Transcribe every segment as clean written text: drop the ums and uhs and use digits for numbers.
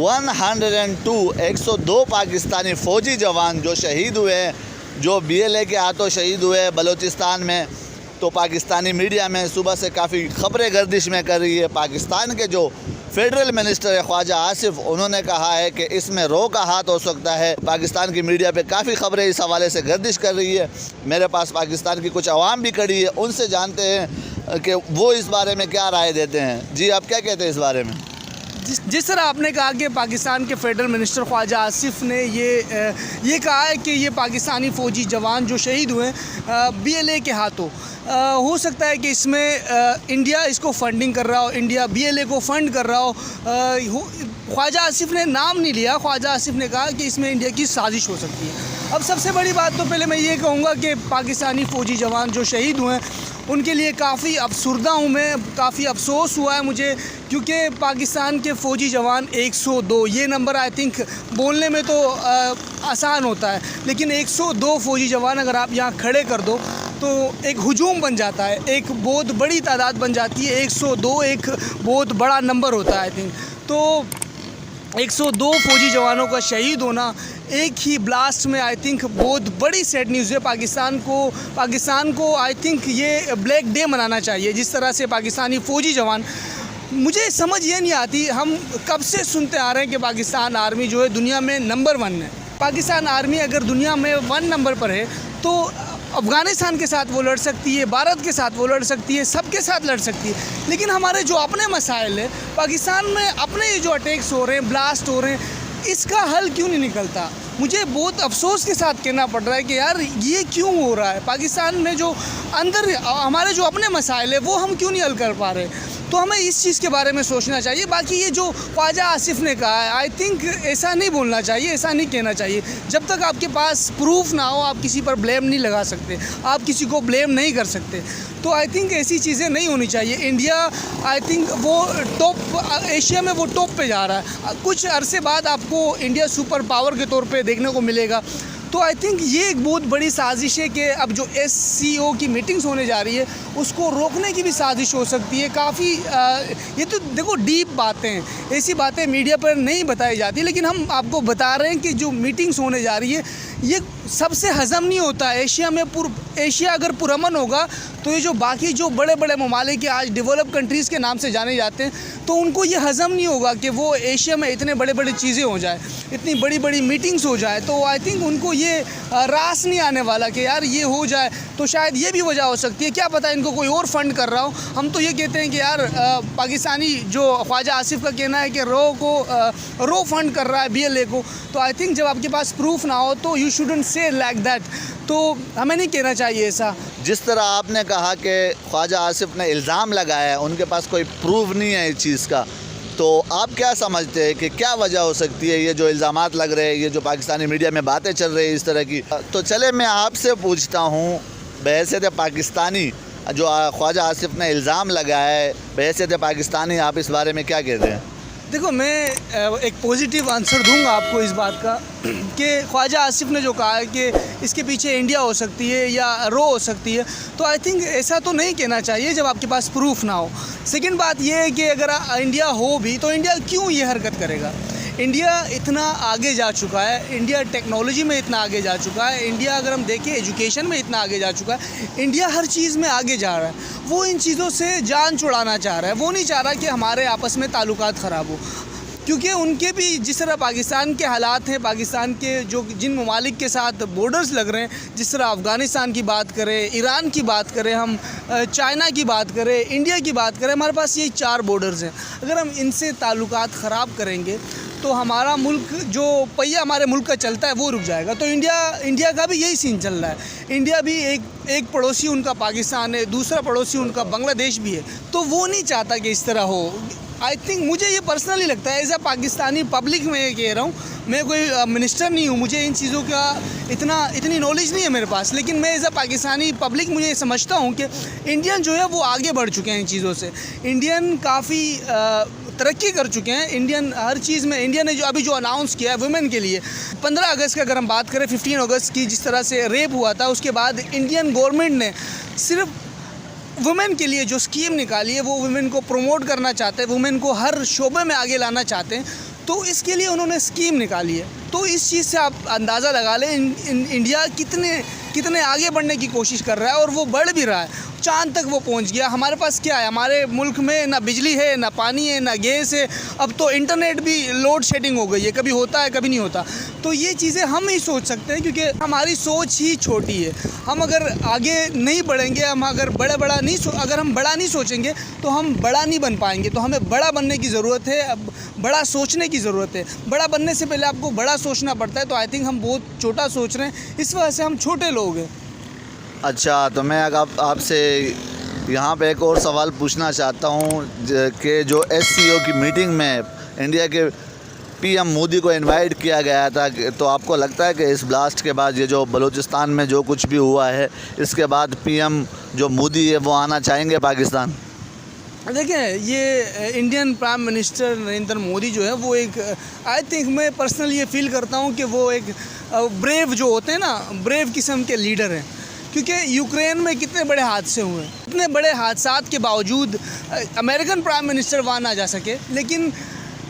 102 पाकिस्तानी फ़ौजी जवान जो शहीद हुए हैं, जो BLA के हाथों शहीद हुए बलूचिस्तान में। तो पाकिस्तानी मीडिया में सुबह से काफ़ी ख़बरें गर्दिश में कर रही है। पाकिस्तान के जो फेडरल मिनिस्टर है ख्वाजा आसिफ, उन्होंने कहा है कि इसमें रो का हाथ हो सकता है। पाकिस्तान की मीडिया पे काफ़ी ख़बरें इस हवाले से गर्दिश कर रही है। मेरे पास पाकिस्तान की कुछ अवाम भी खड़ी है, उनसे जानते हैं कि वो इस बारे में क्या राय देते हैं। जी, आप क्या कहते हैं इस बारे में? जिस तरह आपने कहा कि पाकिस्तान के फेडरल मिनिस्टर ख्वाजा आसिफ ने ये कहा है कि ये पाकिस्तानी फ़ौजी जवान जो शहीद हुए BLA के हाथों, हो सकता है कि इसमें इंडिया इसको फंडिंग कर रहा हो, इंडिया BLA को फ़ंड कर रहा हो। ख्वाजा आसिफ ने नाम नहीं लिया, ख्वाजा आसिफ ने कहा कि इसमें इंडिया की साजिश हो सकती है। अब सबसे बड़ी बात तो पहले मैं ये कहूँगा कि पाकिस्तानी फ़ौजी जवान जो शहीद हुए हैं उनके लिए काफ़ी अफसरदा हूँ मैं, काफ़ी अफसोस हुआ है मुझे, क्योंकि पाकिस्तान के फ़ौजी जवान 102, ये नंबर आई थिंक बोलने में तो आसान होता है, लेकिन 102 फ़ौजी जवान अगर आप यहाँ खड़े कर दो तो एक हुजूम बन जाता है, एक बहुत बड़ी तादाद बन जाती है। 102 एक बहुत बड़ा नंबर होता है आई थिंक। तो 102 फ़ौजी जवानों का शहीद होना एक ही ब्लास्ट में आई थिंक बहुत बड़ी सैड न्यूज़ है। पाकिस्तान को आई थिंक ये ब्लैक डे मनाना चाहिए। जिस तरह से पाकिस्तानी फ़ौजी जवान, मुझे समझ ये नहीं आती, हम कब से सुनते आ रहे हैं कि पाकिस्तान आर्मी जो है दुनिया में नंबर 1 है। पाकिस्तान आर्मी अगर दुनिया में 1 नंबर पर है तो अफ़गानिस्तान के साथ वो लड़ सकती है, भारत के साथ वो लड़ सकती है, सबके साथ लड़ सकती है। लेकिन हमारे जो अपने मसाइल है पाकिस्तान में, अपने जो अटैक्स हो रहे हैं, ब्लास्ट हो रहे हैं, इसका हल क्यों नहीं निकलता? मुझे बहुत अफसोस के साथ कहना पड़ रहा है कि यार ये क्यों हो रहा है। पाकिस्तान में जो अंदर हमारे जो अपने मसाइल है वो हम क्यों नहीं हल कर पा रहे। तो हमें इस चीज़ के बारे में सोचना चाहिए। बाकी ये जो ख्वाजा आसिफ ने कहा है, आई थिंक ऐसा नहीं बोलना चाहिए, ऐसा नहीं कहना चाहिए। जब तक आपके पास प्रूफ ना हो आप किसी पर ब्लेम नहीं लगा सकते, आप किसी को ब्लेम नहीं कर सकते। तो आई थिंक ऐसी चीज़ें नहीं होनी चाहिए। इंडिया आई थिंक वो टॉप, एशिया में वो टॉप पे जा रहा है। कुछ अरसे बाद आपको इंडिया सुपर पावर के तौर पे देखने को मिलेगा। तो आई थिंक ये एक बहुत बड़ी साजिश है कि अब जो SCO की मीटिंग्स होने जा रही है उसको रोकने की भी साजिश हो सकती है। काफ़ी ये तो देखो डीप बातें हैं, ऐसी बातें मीडिया पर नहीं बताई जाती, लेकिन हम आपको बता रहे हैं कि जो मीटिंग्स होने जा रही है ये सबसे हज़म नहीं होता। एशिया अगर पुरअमन होगा तो ये जो बाकी जो बड़े बड़े ममालिक आज डेवलप कंट्रीज़ के नाम से जाने जाते हैं, तो उनको ये हज़म नहीं होगा कि वो एशिया में इतने बड़े बड़ी चीज़ें हो जाए, इतनी बड़ी बड़ी मीटिंग्स हो जाए। तो आई थिंक उनको ये रास नहीं आने वाला कि यार ये हो जाए। तो शायद ये भी वजह हो सकती है, क्या पता इनको कोई और फंड कर रहा हो। हम तो ये कहते हैं कि यार पाकिस्तानी जो ख्वाजा आसिफ का कहना है कि रो फंड कर रहा है BLA को। तो आई थिंक जब आपके पास प्रूफ ना हो तो यू शुडंट से लाइक दैट। तो हमें नहीं कहना चाहिए ऐसा। जिस तरह आपने कहा कि ख्वाजा आसिफ ने इल्ज़ाम लगाया है, उनके पास कोई प्रूफ नहीं है इस चीज़ का, तो आप क्या समझते हैं कि क्या वजह हो सकती है ये जो इल्ज़ामात लग रहे हैं, ये जो पाकिस्तानी मीडिया में बातें चल रही है इस तरह की? तो चले मैं आपसे पूछता हूँ, बहैसियत पाकिस्तानी जो ख्वाजा आसिफ ने इल्ज़ाम लगाया है, बहैसियत पाकिस्तानी आप इस बारे में क्या कहते हैं? देखो, मैं एक पॉजिटिव आंसर दूंगा आपको इस बात का कि ख्वाजा आसिफ ने जो कहा है कि इसके पीछे इंडिया हो सकती है या रो हो सकती है, तो आई थिंक ऐसा तो नहीं कहना चाहिए जब आपके पास प्रूफ ना हो। सेकंड बात ये है कि अगर इंडिया हो भी तो इंडिया क्यों ये हरकत करेगा? इंडिया इतना आगे जा चुका है, इंडिया टेक्नोलॉजी में इतना आगे जा चुका है, इंडिया अगर हम देखें एजुकेशन में इतना आगे जा चुका है, इंडिया हर चीज़ में आगे जा रहा है। वो इन चीज़ों से जान छुड़ाना चाह रहा है, वो नहीं चाह रहा कि हमारे आपस में ताल्लुकात ख़राब हो, क्योंकि उनके भी जिस तरह पाकिस्तान के हालात हैं, पाकिस्तान के जो जिन ममालिक के साथ बॉर्डर्स लग रहे हैं, जिस तरह अफ़गानिस्तान की बात करें, ईरान की बात करें, हम चाइना की बात करें, इंडिया की बात करें, हमारे पास ये 4 बॉर्डर्स हैं। अगर हम इनसे ताल्लुकात ख़राब करेंगे तो हमारा मुल्क, जो पहिया हमारे मुल्क का चलता है, वो रुक जाएगा। तो इंडिया का भी यही सीन चल रहा है। इंडिया भी एक पड़ोसी उनका पाकिस्तान है, दूसरा पड़ोसी उनका बांग्लादेश भी है, तो वो नहीं चाहता कि इस तरह हो। आई थिंक मुझे ये पर्सनली लगता है, एज अ पाकिस्तानी पब्लिक में ये कह रहा हूँ, मैं कोई मिनिस्टर नहीं हूँ, मुझे इन चीज़ों का इतनी नॉलेज नहीं है मेरे पास, लेकिन मैं एज अ पाकिस्तानी पब्लिक मुझे ये समझता हूँ कि इंडियन जो है वो आगे बढ़ चुके हैं इन चीज़ों से। इंडियन काफ़ी तरक्की कर चुके हैं। इंडियन हर चीज़ में, इंडिया ने जो अनाउंस किया है वुमेन के लिए, 15 अगस्त का अगर हम बात करें, 15 अगस्त की जिस तरह से रेप हुआ था, उसके बाद इंडियन गवर्नमेंट ने सिर्फ वुमेन के लिए जो स्कीम निकाली है, वो वुमेन को प्रमोट करना चाहते हैं, वुमेन को हर शोबे में आगे लाना चाहते हैं। तो इसके लिए उन्होंने स्कीम निकाली है। तो इस चीज़ से आप अंदाज़ा लगा लें इंडिया कितने आगे बढ़ने की कोशिश कर रहा है, और वो बढ़ भी रहा है। चाँद तक वो पहुंच गया। हमारे पास क्या है, हमारे मुल्क में ना बिजली है, ना पानी है, ना गैस है, अब तो इंटरनेट भी लोड शेडिंग हो गई है, कभी होता है कभी नहीं होता। तो ये चीज़ें हम ही सोच सकते हैं, क्योंकि हमारी सोच ही छोटी है। हम अगर आगे नहीं बढ़ेंगे, हम अगर अगर हम बड़ा नहीं सोचेंगे तो हम बड़ा नहीं बन पाएंगे। तो हमें बड़ा बनने की ज़रूरत है, अब बड़ा सोचने की ज़रूरत है। बड़ा बनने से पहले आपको बड़ा सोचना पड़ता है। तो आई थिंक हम बहुत छोटा सोच रहे हैं, इस वजह से हम छोटे लोग हैं। अच्छा, तो मैं अगर आपसे यहाँ पे एक और सवाल पूछना चाहता हूँ कि जो SCO की मीटिंग में इंडिया के PM मोदी को इनवाइट किया गया था, तो आपको लगता है कि इस ब्लास्ट के बाद, ये जो बलूचिस्तान में जो कुछ भी हुआ है, इसके बाद PM जो मोदी है वो आना चाहेंगे पाकिस्तान? देखिए, ये Indian prime minister Narendra Modi जो है वो एक, आई थिंक मैं पर्सनली ये फील करता हूँ कि वो एक ब्रेव जो होते हैं ना, ब्रेव किस्म के लीडर हैं। क्योंकि यूक्रेन में कितने बड़े हादसे हुए, इतने बड़े हादसात के बावजूद अमेरिकन प्राइम मिनिस्टर वहाँ ना जा सके, लेकिन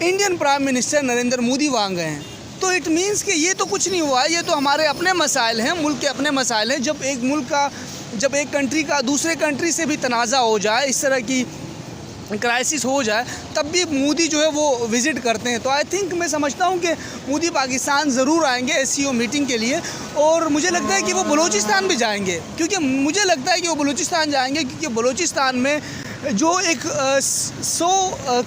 Indian prime minister Narendra Modi वहाँ गए हैं। तो इट मीन्स कि ये तो कुछ नहीं हुआ, ये तो हमारे अपने मसाइल हैं, मुल्क के अपने मसाइल हैं। जब एक कंट्री का दूसरे कंट्री से भी तनाज़ा हो जाए, इस तरह की क्राइसिस हो जाए, तब भी मोदी जो है वो विज़िट करते हैं। तो आई थिंक मैं समझता हूँ कि मोदी पाकिस्तान ज़रूर आएंगे SCO मीटिंग के लिए, और मुझे लगता है कि वो बलूचिस्तान भी जाएंगे, क्योंकि मुझे लगता है कि वो बलूचिस्तान जाएंगे, क्योंकि बलूचिस्तान में जो एक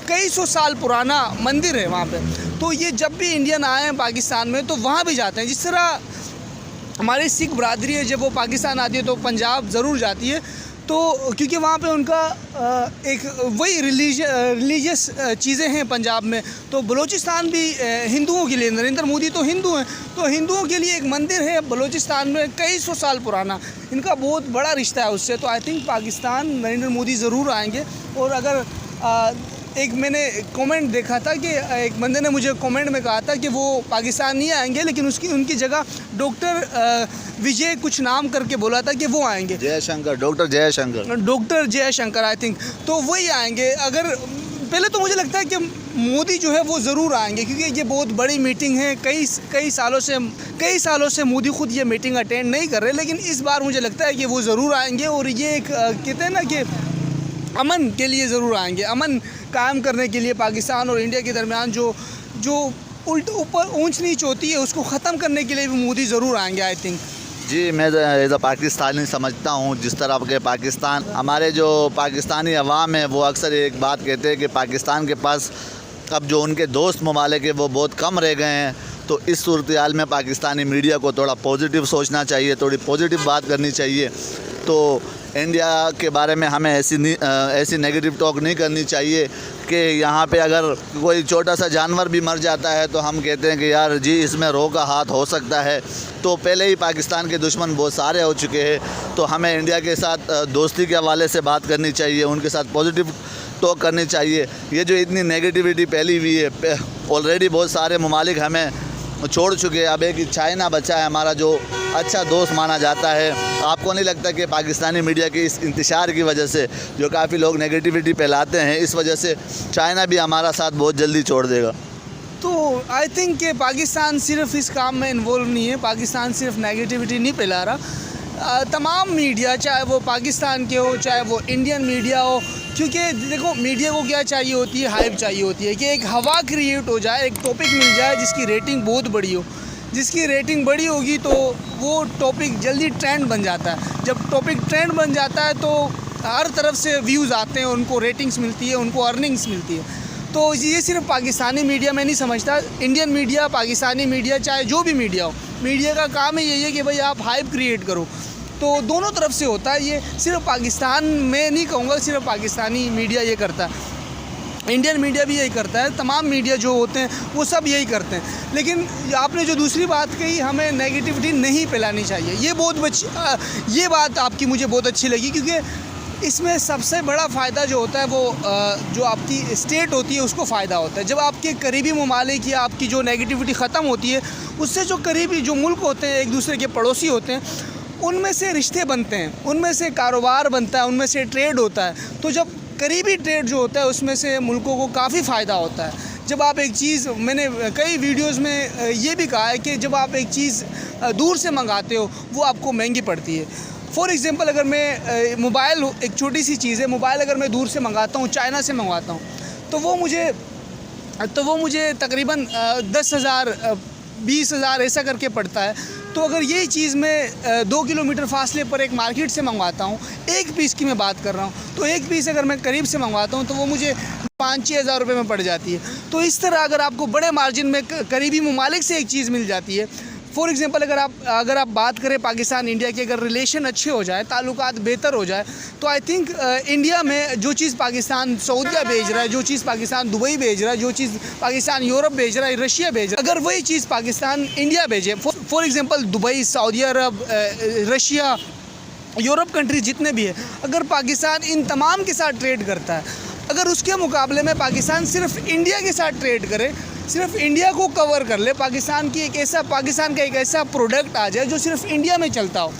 कई सौ साल पुराना मंदिर है वहाँ पे। तो ये जब भी इंडियन आए हैं पाकिस्तान में तो वहाँ भी जाते हैं। जिस तरह हमारी सिख बरादरी है, जब वो पाकिस्तान आती है तो पंजाब ज़रूर जाती है, तो क्योंकि वहाँ पे उनका एक वही रिलीजियस चीज़ें हैं पंजाब में। तो बलूचिस्तान भी हिंदुओं के लिए, नरेंद्र मोदी तो हिंदू हैं, तो हिंदुओं के लिए एक मंदिर है बलूचिस्तान में कई सौ साल पुराना, इनका बहुत बड़ा रिश्ता है उससे। तो आई थिंक पाकिस्तान नरेंद्र मोदी ज़रूर आएंगे। और अगर एक मैंने कमेंट देखा था कि एक बंदे ने मुझे कमेंट में कहा था कि वो पाकिस्तान नहीं आएंगे, लेकिन उनकी जगह डॉक्टर विजय कुछ नाम करके बोला था कि वो आएंगे, डॉक्टर जयशंकर आई थिंक, तो वही आएंगे। अगर पहले तो मुझे लगता है कि मोदी जो है वो ज़रूर आएंगे, क्योंकि ये बहुत बड़ी मीटिंग है। कई सालों से मोदी खुद ये मीटिंग अटेंड नहीं कर रहे, लेकिन इस बार मुझे लगता है कि वो ज़रूर आएंगे। और ये एक कहते हैं ना कि अमन के लिए ज़रूर आएंगे, अमन कायम करने के लिए पाकिस्तान और इंडिया के दरमियान जो ऊपर ऊंच नीच होती है उसको ख़त्म करने के लिए भी मोदी ज़रूर आएंगे आई थिंक। जी, मैं एज अ पाकिस्तानी समझता हूँ, जिस तरह के पाकिस्तान, हमारे जो पाकिस्तानी अवाम है वो अक्सर एक बात कहते हैं कि पाकिस्तान के पास अब जो उनके दोस्त ममालिक है वो बहुत कम रह गए हैं। तो इस सूरत हाल में पाकिस्तानी मीडिया को थोड़ा पॉजिटिव सोचना चाहिए, थोड़ी पॉजिटिव बात करनी चाहिए। तो इंडिया के बारे में हमें ऐसी नेगेटिव टॉक नहीं करनी चाहिए कि यहाँ पे अगर कोई छोटा सा जानवर भी मर जाता है तो हम कहते हैं कि यार जी इसमें रो का हाथ हो सकता है। तो पहले ही पाकिस्तान के दुश्मन बहुत सारे हो चुके हैं, तो हमें इंडिया के साथ दोस्ती के हवाले से बात करनी चाहिए, उनके साथ पॉजिटिव टॉक करनी चाहिए। ये जो इतनी नेगेटिविटी फैली हुई है, ऑलरेडी बहुत सारे ममालिक हमें छोड़ चुके हैं। अब एक चाइना बचा है हमारा, जो अच्छा दोस्त माना जाता है। आपको नहीं लगता कि पाकिस्तानी मीडिया के इस इंतशार की वजह से जो काफ़ी लोग नेगेटिविटी फैलाते हैं, इस वजह से चाइना भी हमारा साथ बहुत जल्दी छोड़ देगा? तो आई थिंक कि पाकिस्तान सिर्फ इस काम में इन्वॉल्व नहीं है, पाकिस्तान सिर्फ नेगेटिविटी नहीं फैला रहा। तमाम मीडिया, चाहे वो पाकिस्तान के हो चाहे वो इंडियन मीडिया हो, क्योंकि देखो मीडिया को क्या चाहिए होती है, हाइप चाहिए होती है कि एक हवा क्रिएट हो जाए, एक टॉपिक मिल जाए जिसकी रेटिंग बहुत बड़ी हो। जिसकी रेटिंग बड़ी होगी तो वो टॉपिक जल्दी ट्रेंड बन जाता है। जब टॉपिक ट्रेंड बन जाता है तो हर तरफ से व्यूज़ आते हैं, उनको रेटिंग्स मिलती है, उनको अर्निंग्स मिलती है। तो ये सिर्फ पाकिस्तानी मीडिया में नहीं समझता, इंडियन मीडिया, पाकिस्तानी मीडिया, चाहे जो भी मीडिया हो, मीडिया का काम ही यही है कि भाई आप हाइप क्रिएट करो। तो दोनों तरफ से होता है, ये सिर्फ पाकिस्तान में नहीं कहूँगा सिर्फ पाकिस्तानी मीडिया ये करता है, इंडियन मीडिया भी यही करता है, तमाम मीडिया जो होते हैं वो सब यही करते हैं। लेकिन आपने जो दूसरी बात कही, हमें नेगेटिविटी नहीं फैलानी चाहिए, ये बात आपकी मुझे बहुत अच्छी लगी, क्योंकि इसमें सबसे बड़ा फ़ायदा जो होता है वो जो आपकी स्टेट होती है उसको फ़ायदा होता है। जब आपके करीबी ममालिक या आपकी जो नेगेटिविटी ख़त्म होती है, उससे जो करीबी जो मुल्क होते हैं, एक दूसरे के पड़ोसी होते हैं, उनमें से रिश्ते बनते हैं, उनमें से कारोबार बनता है, उनमें से ट्रेड होता है। तो जब करीबी ट्रेड जो होता है उसमें से मुल्कों को काफ़ी फ़ायदा होता है। जब आप एक चीज़, मैंने कई वीडियोस में ये भी कहा है कि जब आप एक चीज़ दूर से मंगाते हो वो आपको महंगी पड़ती है। फॉर एग्ज़ाम्पल, अगर मैं मोबाइल, एक छोटी सी चीज़ है, मोबाइल अगर मैं दूर से मंगाता हूँ, चाइना से मंगवाता हूँ, तो वो मुझे तकरीबन 10,000 20,000 ऐसा करके पड़ता है। तो अगर यही चीज़ मैं 2 किलोमीटर फासले पर एक मार्केट से मंगवाता हूँ, एक पीस की मैं बात कर रहा हूँ, तो एक पीस अगर मैं करीब से मंगवाता हूँ तो वो मुझे 5-6 हज़ार रुपये में पड़ जाती है। तो इस तरह अगर आपको बड़े मार्जिन में करीबी ममालिक से एक चीज़ मिल जाती है, फॉर एग्ज़ाम्पल अगर आप बात करें पाकिस्तान इंडिया के, अगर रिलेशन अच्छे हो जाए, ताल्लुकात बेहतर हो जाए, तो आई थिंक इंडिया में जो चीज़ पाकिस्तान सऊदीया भेज रहा है, जो चीज़ पाकिस्तान दुबई भेज रहा है, जो चीज़ पाकिस्तान यूरोप भेज रहा है, रशिया भेज रहा है, अगर वही चीज़ पाकिस्तान इंडिया भेजे, for example Dubai, Saudi Arab, Russia, Europe countries जितने भी है, अगर पाकिस्तान इन तमाम के साथ ट्रेड करता है, अगर उसके मुकाबले में पाकिस्तान सिर्फ इंडिया के साथ ट्रेड करे, सिर्फ इंडिया को कवर कर ले, पाकिस्तान का एक ऐसा प्रोडक्ट आ जाए जो सिर्फ इंडिया में चलता हो,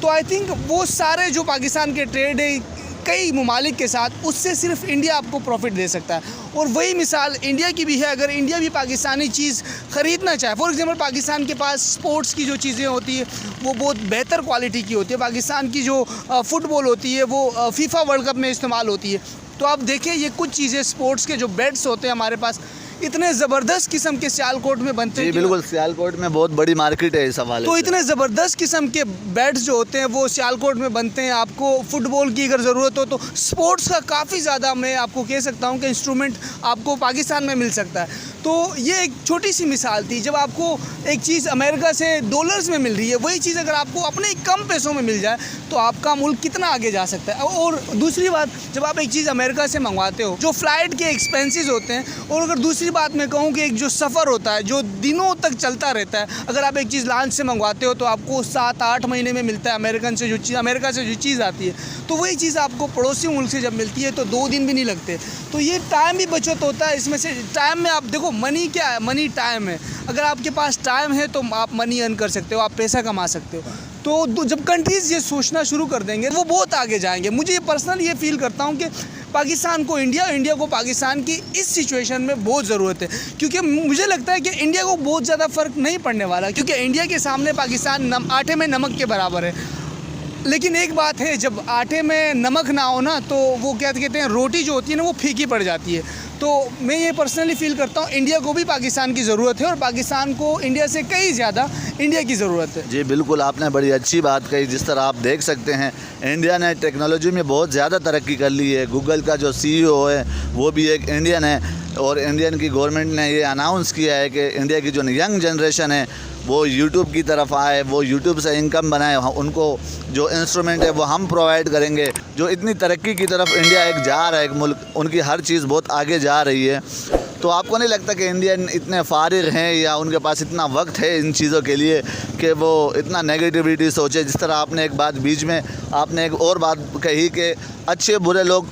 तो आई थिंक वो सारे जो पाकिस्तान के ट्रेड है कई ममालिक के साथ, उससे सिर्फ इंडिया आपको प्रॉफिट दे सकता है। और वही मिसाल इंडिया की भी है। अगर इंडिया भी पाकिस्तानी चीज़ ख़रीदना चाहे, फॉर एग्ज़ाम्पल पाकिस्तान के पास स्पोर्ट्स की जो चीज़ें होती है वो बहुत बेहतर क्वालिटी की होती है, पाकिस्तान की जो फ़ुटबॉल होती है वो फीफा वर्ल्ड कप में इस्तेमाल होती है। तो आप देखिए ये कुछ चीज़ें, स्पोर्ट्स के जो बैट्स होते हैं हमारे पास, इतने ज़बरदस्त किस्म के सियालकोट में बनते हैं। जी बिल्कुल, सियालकोट में बहुत बड़ी मार्केट है इस हवाले तो से। इतने ज़बरदस्त किस्म के बैट्स जो होते हैं वो सियालकोट में बनते हैं। आपको फ़ुटबॉल की अगर ज़रूरत हो तो स्पोर्ट्स का काफ़ी ज़्यादा, मैं आपको कह सकता हूँ कि इंस्ट्रूमेंट आपको पाकिस्तान में मिल सकता है। तो ये एक छोटी सी मिसाल थी। जब आपको एक चीज़ अमेरिका से डॉलर्स में मिल रही है, वही चीज़ अगर आपको अपने कम पैसों में मिल जाए तो आपका मुल्क कितना आगे जा सकता है। और दूसरी बात, जब आप एक चीज़ अमेरिका से मंगवाते हो, जो फ़्लाइट के एक्सपेंसेस होते हैं, और अगर दूसरी बात मैं कहूँ कि एक जो सफ़र होता है जो दिनों तक चलता रहता है, अगर आप एक चीज़ लॉन्च से मंगवाते हो तो आपको 7-8 महीने में मिलता है अमेरिका से जो चीज़ आती है, तो वही चीज़ आपको पड़ोसी मुल्क से जब मिलती है तो 2 दिन भी नहीं लगते। तो ये टाइम भी बचत होता है। इसमें से टाइम में आप देखो, मनी क्या है, मनी टाइम है। अगर आपके पास टाइम है तो आप मनी अर्न कर सकते हो, आप पैसा कमा सकते हो। तो जब कंट्रीज़ ये सोचना शुरू कर देंगे वो बहुत आगे जाएंगे। मुझे ये पर्सनली ये फील करता हूँ कि पाकिस्तान को इंडिया को पाकिस्तान की इस सिचुएशन में बहुत ज़रूरत है, क्योंकि मुझे लगता है कि इंडिया को बहुत ज़्यादा फ़र्क नहीं पड़ने वाला, क्योंकि इंडिया के सामने पाकिस्तान आटे में नमक के बराबर है। लेकिन एक बात है, जब आटे में नमक ना हो ना, तो वो क्या कहते हैं, रोटी जो होती है ना वो फीकी पड़ जाती है। तो मैं ये पर्सनली फ़ील करता हूँ इंडिया को भी पाकिस्तान की ज़रूरत है, और पाकिस्तान को इंडिया से कई ज़्यादा इंडिया की ज़रूरत है। जी बिल्कुल, आपने बड़ी अच्छी बात कही। जिस तरह आप देख सकते हैं इंडिया ने टेक्नोलॉजी में बहुत ज़्यादा तरक्की कर ली है। गूगल का जो CEO है वो भी एक इंडियन है, और इंडियन की गवर्नमेंट ने ये अनाउंस किया है कि इंडिया की जो यंग जनरेशन है वो यूट्यूब की तरफ आए, वो यूट्यूब से इनकम बनाए। उनको जो इंस्ट्रूमेंट है वो हम प्रोवाइड करेंगे। जो इतनी तरक्की की तरफ इंडिया एक जा रहा है, एक मुल्क, उनकी हर चीज़ बहुत आगे जा रही है। तो आपको नहीं लगता कि इंडियन इतने फारिग हैं या उनके पास इतना वक्त है इन चीज़ों के लिए कि वो इतना नेगेटिविटी सोचे? जिस तरह आपने एक बात बीच में आपने एक और बात कही कि अच्छे बुरे लोग,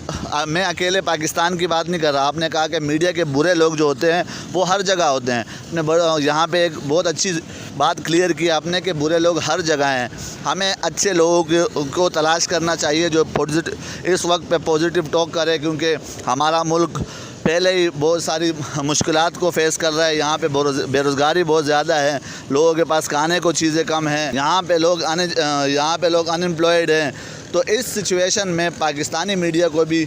मैं अकेले पाकिस्तान की बात नहीं कर रहा, आपने कहा कि मीडिया के बुरे लोग जो होते हैं वो हर जगह होते हैं। आपने यहाँ पे एक बहुत अच्छी बात क्लियर की आपने कि बुरे लोग हर जगह हैं। हमें अच्छे लोगों को तलाश करना चाहिए जो इस वक्त पे पॉजिटिव टॉक करे, क्योंकि हमारा मुल्क पहले ही बहुत सारी मुश्किलात को फेस कर रहा है। यहाँ पे बेरोज़गारी बहुत ज़्यादा है, लोगों के पास खाने को चीज़ें कम हैं, यहाँ पे लोग अनएम्प्लॉयड हैं। तो इस सिचुएशन में पाकिस्तानी मीडिया को भी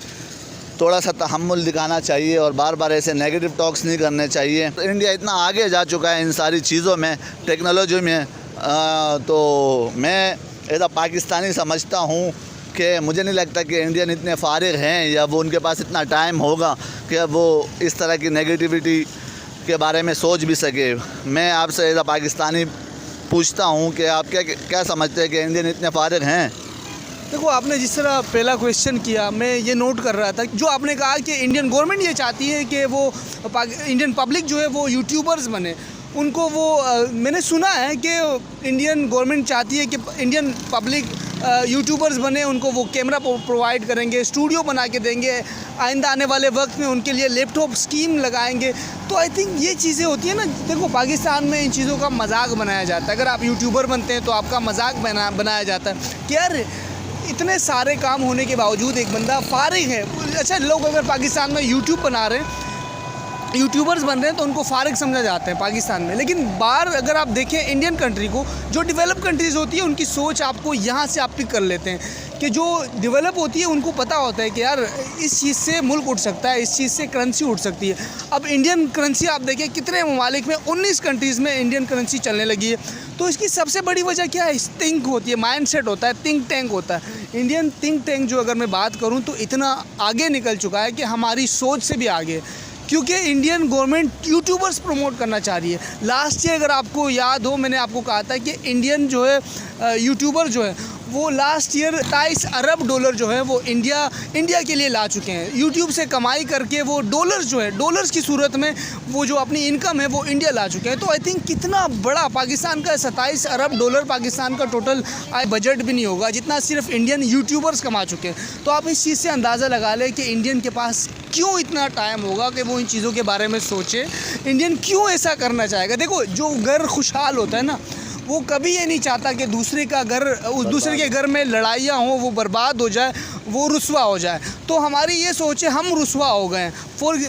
थोड़ा सा तहम्मुल दिखाना चाहिए और बार बार ऐसे नेगेटिव टॉक्स नहीं करने चाहिए। तो इंडिया इतना आगे जा चुका है इन सारी चीज़ों में, टेक्नोलॉजी में, तो मैं ऐसा पाकिस्तानी समझता हूँ कि मुझे नहीं लगता कि इंडियन इतने फारिग हैं या वो उनके पास इतना टाइम होगा कि वो इस तरह की नेगेटिविटी के बारे में सोच भी सके। मैं आपसे ऐसा पाकिस्तानी पूछता हूँ कि आप क्या समझते हैं कि इंडियन इतने फारिग हैं? देखो, आपने जिस तरह पहला क्वेश्चन किया, मैं ये नोट कर रहा था, जो आपने कहा कि इंडियन गवर्नमेंट ये चाहती है कि वो इंडियन पब्लिक जो है वो यूट्यूबर्स बने, उनको वो मैंने सुना है कि इंडियन गवर्नमेंट चाहती है कि इंडियन पब्लिक यूट्यूबर्स बने, उनको वो कैमरा प्रोवाइड करेंगे, स्टूडियो बना के देंगे, आइंदा आने वाले वक्त में उनके लिए लैपटॉप स्कीम लगाएंगे। तो आई थिंक ये चीज़ें होती हैं ना। देखो, पाकिस्तान में इन चीज़ों का मजाक बनाया जाता है। अगर आप यूट्यूबर बनते हैं तो आपका मजाक बनाया जाता है कि यार इतने सारे काम होने के बावजूद एक बंदा फारिग है। अच्छा, लोग अगर पाकिस्तान में यूट्यूब बना रहे हैं यूट्यूबर्स बन रहे हैं तो उनको फारिग समझा जाता है पाकिस्तान में। लेकिन बाहर अगर आप देखें इंडियन कंट्री को, जो डेवलप कंट्रीज़ होती है उनकी सोच आपको यहाँ से आप पिक कर लेते हैं कि जो डेवलप होती है उनको पता होता है कि यार इस चीज़ से मुल्क उठ सकता है, इस चीज़ से करेंसी उठ सकती है। अब इंडियन करेंसी आप देखें कितने ममालिक में 19 कंट्रीज़ में इंडियन करेंसी चलने लगी है। तो इसकी सबसे बड़ी वजह क्या है? थिंक होती है, माइंडसेट होता है, थिंक टैंक होता है। इंडियन थिंक टैंक जो अगर मैं बात करूँ तो इतना आगे निकल चुका है कि हमारी सोच से भी आगे, क्योंकि इंडियन गवर्नमेंट यूट्यूबर्स प्रमोट करना चाह रही है। लास्ट ईयर अगर आपको याद हो, मैंने आपको कहा था कि इंडियन जो है यूट्यूबर जो है वो लास्ट ईयर 27 अरब डॉलर जो है वो इंडिया के लिए ला चुके हैं। यूट्यूब से कमाई करके वो डॉलर्स जो है, डॉलर्स की सूरत में वो जो अपनी इनकम है वो इंडिया ला चुके हैं। तो आई थिंक कितना बड़ा पाकिस्तान का 27 अरब डॉलर पाकिस्तान का टोटल बजट भी नहीं होगा जितना सिर्फ इंडियन यूट्यूबर्स कमा चुके हैं। तो आप इस चीज़ से अंदाज़ा लगा लें कि इंडियन के पास क्यों इतना टाइम होगा कि वो इन चीज़ों के बारे में सोचे। इंडियन क्यों ऐसा करना चाहेगा? देखो, जो घर खुशहाल होता है ना, वो कभी ये नहीं चाहता कि दूसरे का घर, उस दूसरे के घर में लड़ाइयाँ हों, वो बर्बाद हो जाए, वो रुसवा हो जाए। तो हमारी ये सोच है, हम रुसवा हो गए।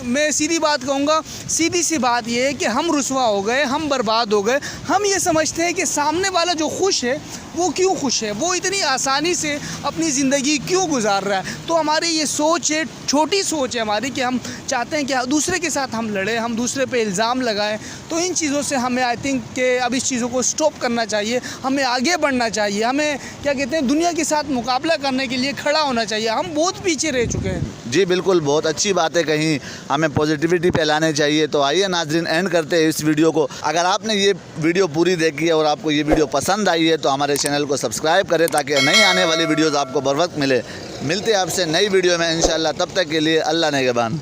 मैं सीधी बात कहूँगा, सीधी सी बात ये है कि हम रुसवा हो गए, हम बर्बाद हो गए। हम ये समझते हैं कि सामने वाला जो खुश है वो क्यों खुश है, वो इतनी आसानी से अपनी ज़िंदगी क्यों गुजार रहा है। तो हमारी ये सोच है, छोटी सोच है हमारी, कि हम चाहते हैं कि दूसरे के साथ हम लड़ें, हम दूसरे पे इल्ज़ाम लगाएं। तो इन चीज़ों से हमें आई थिंक कि अब इस चीज़ों को स्टॉप करना चाहिए, हमें आगे बढ़ना चाहिए, हमें क्या कहते हैं, दुनिया के साथ मुकाबला करने के लिए खड़ा होना चाहिए। हम बहुत पीछे रह चुके हैं। जी बिल्कुल, बहुत अच्छी बातें कहीं, हमें पॉजिटिविटी फैलानी चाहिए। तो आइए नाजरीन, एंड करते हैं इस वीडियो को। अगर आपने ये वीडियो पूरी देखी है और आपको ये वीडियो पसंद आई है तो हमारे चैनल को सब्सक्राइब करें ताकि नई आने वाली वीडियोज़ आपको बर वक्त मिले। मिलते हैं आपसे नई वीडियो में इंशाल्लाह। तब तक के लिए अल्लाह नेगेबान।